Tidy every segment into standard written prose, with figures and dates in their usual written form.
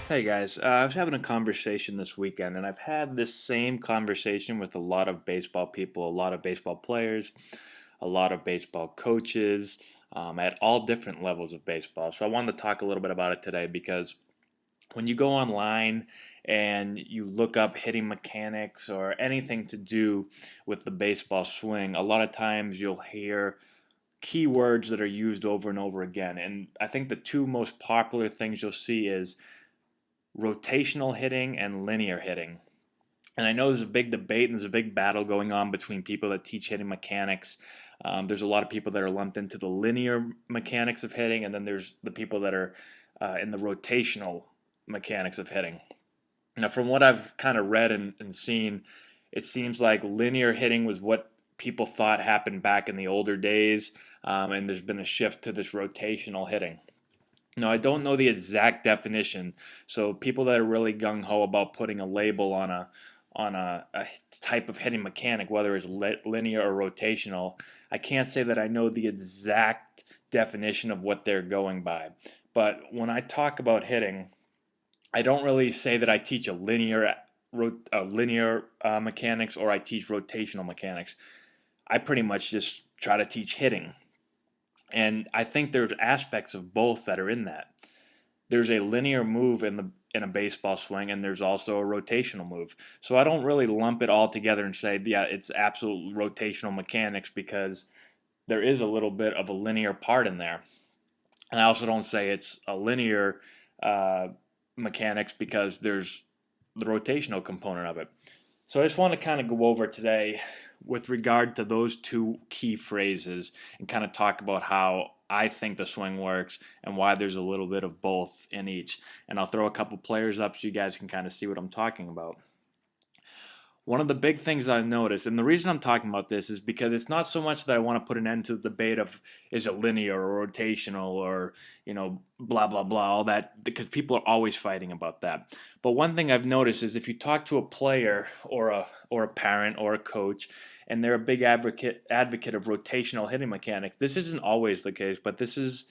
Hey guys, I was having a conversation this weekend, and I've had this same conversation with a lot of baseball people, a lot of baseball players, a lot of baseball coaches, at all different levels of baseball. So I wanted to talk a little bit about it today because when you go online and you look up hitting mechanics or anything to do with the baseball swing, a lot of times you'll hear keywords that are used over and over again. And I think the two most popular things you'll see is rotational hitting and linear hitting. And I know there's a big debate and there's a big battle going on between people that teach hitting mechanics. There's a lot of people that are lumped into the linear mechanics of hitting, and then there's the people that are in the rotational mechanics of hitting. Now, from what I've kind of read and seen, it seems like linear hitting was what people thought happened back in the older days, and there's been a shift to this rotational hitting. Now, I don't know the exact definition, so people that are really gung ho about putting a label on a type of hitting mechanic, whether it's linear or rotational, I can't say that I know the exact definition of what they're going by. But when I talk about hitting, I don't really say that I teach a linear mechanics or I teach rotational mechanics. I pretty much just try to teach hitting. And I think there's aspects of both that are in that. There's a linear move in a baseball swing, and there's also a rotational move. So I don't really lump it all together and say, yeah, it's absolute rotational mechanics because there is a little bit of a linear part in there. And I also don't say it's a linear uh, mechanics because there's the rotational component of it. So I just want to kind of go over today with regard to those two key phrases and kind of talk about how I think the swing works and why there's a little bit of both in each. And I'll throw a couple players up so you guys can kind of see what I'm talking about. One of the big things I've noticed, and the reason I'm talking about this is because it's not so much that I want to put an end to the debate of is it linear or rotational or, blah, blah, blah, all that, because people are always fighting about that. But one thing I've noticed is if you talk to a player or a parent or a coach, and they're a big advocate of rotational hitting mechanics, this isn't always the case, but this is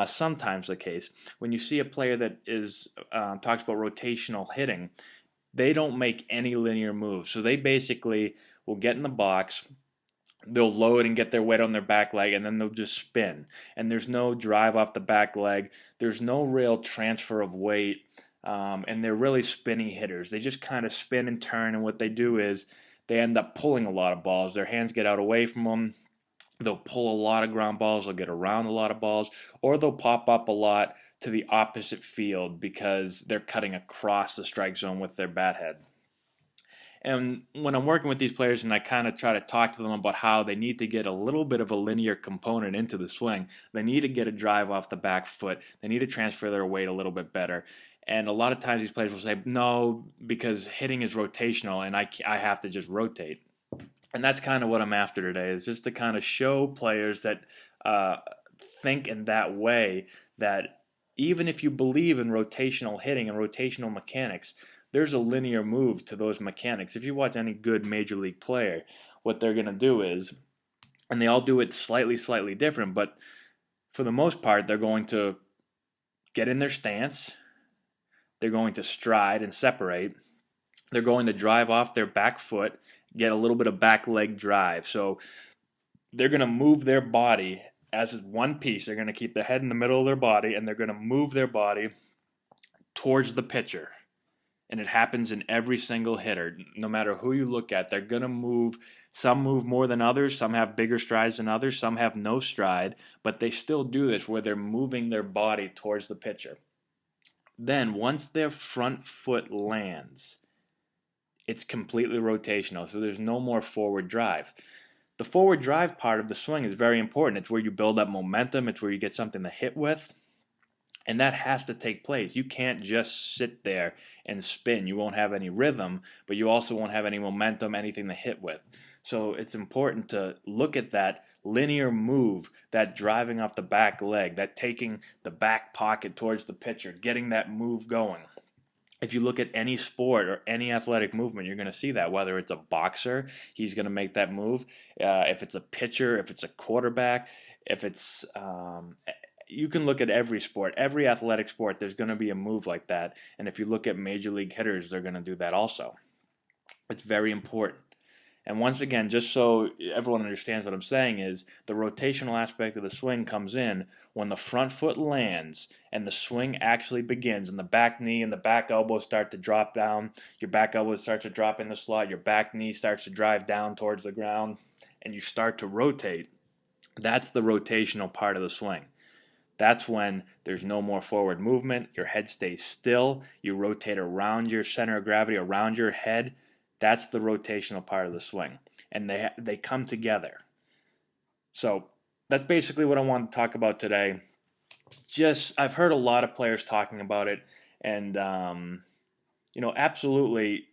sometimes the case. When you see a player that is talks about rotational hitting, they don't make any linear moves. So they basically will get in the box, they'll load and get their weight on their back leg, and then they'll just spin. And there's no drive off the back leg, there's no real transfer of weight, and they're really spinny hitters. They just kind of spin and turn, and what they do is they end up pulling a lot of balls. Their hands get out away from them. They'll pull a lot of ground balls, they'll get around a lot of balls, or they'll pop up a lot to the opposite field because they're cutting across the strike zone with their bat head. And when I'm working with these players and I kind of try to talk to them about how they need to get a little bit of a linear component into the swing, they need to get a drive off the back foot, they need to transfer their weight a little bit better. And a lot of times these players will say, no, because hitting is rotational and I have to just rotate. And that's kind of what I'm after today, is just to kind of show players that uh, think in that way, that even if you believe in rotational hitting and rotational mechanics, there's a linear move to those mechanics. If you watch any good major league player, what they're going to do is, and they all do it slightly different, but for the most part, they're going to get in their stance, they're going to stride and separate, they're going to drive off their back foot, get a little bit of back leg drive. So they're going to move their body as one piece. They're going to keep the head in the middle of their body, and they're going to move their body towards the pitcher. And it happens in every single hitter. No matter who you look at, they're going to move. Some move more than others. Some have bigger strides than others. Some have no stride. But they still do this where they're moving their body towards the pitcher. Then, once their front foot lands, it's completely rotational. So there's no more forward drive. The forward drive part of the swing is very important. It's where you build up momentum. It's where you get something to hit with. And that has to take place. You can't just sit there and spin. You won't have any rhythm, but you also won't have any momentum, anything to hit with. So it's important to look at that linear move, that driving off the back leg, that taking the back pocket towards the pitcher, getting that move going. If you look at any sport or any athletic movement, you're going to see that. Whether it's a boxer, he's going to make that move. If it's a pitcher, if it's a quarterback, if it's you can look at every sport, every athletic sport, there's going to be a move like that. And if you look at major league hitters, they're going to do that also. It's very important. And once again, just so everyone understands what I'm saying, is the rotational aspect of the swing comes in when the front foot lands and the swing actually begins, and the back knee and the back elbow start to drop down. Your back elbow starts to drop in the slot. Your back knee starts to drive down towards the ground, and you start to rotate. That's the rotational part of the swing. That's when there's no more forward movement. Your head stays still. You rotate around your center of gravity, around your head. That's the rotational part of the swing. And they come together. So that's basically what I want to talk about today. I've heard a lot of players talking about it. And, absolutely,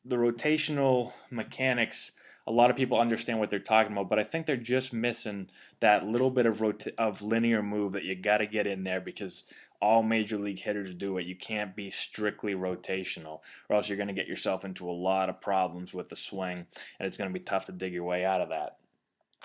the rotational mechanics, a lot of people understand what they're talking about, but I think they're just missing that little bit of linear move that you got to get in there, because all major league hitters do it. You can't be strictly rotational, or else you're going to get yourself into a lot of problems with the swing, and it's going to be tough to dig your way out of that.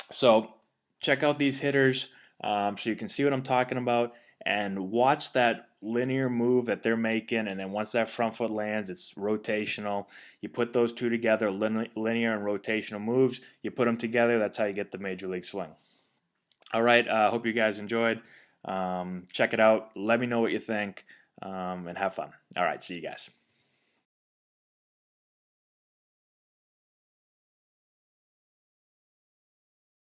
So check out these hitters so you can see what I'm talking about, and watch that linear move that they're making. And then once that front foot lands, it's rotational. You put those two together, linear and rotational moves. You put them together. That's how you get the major league swing. All right. Hope you guys enjoyed. Check it out. Let me know what you think, and have fun. All right. See you guys.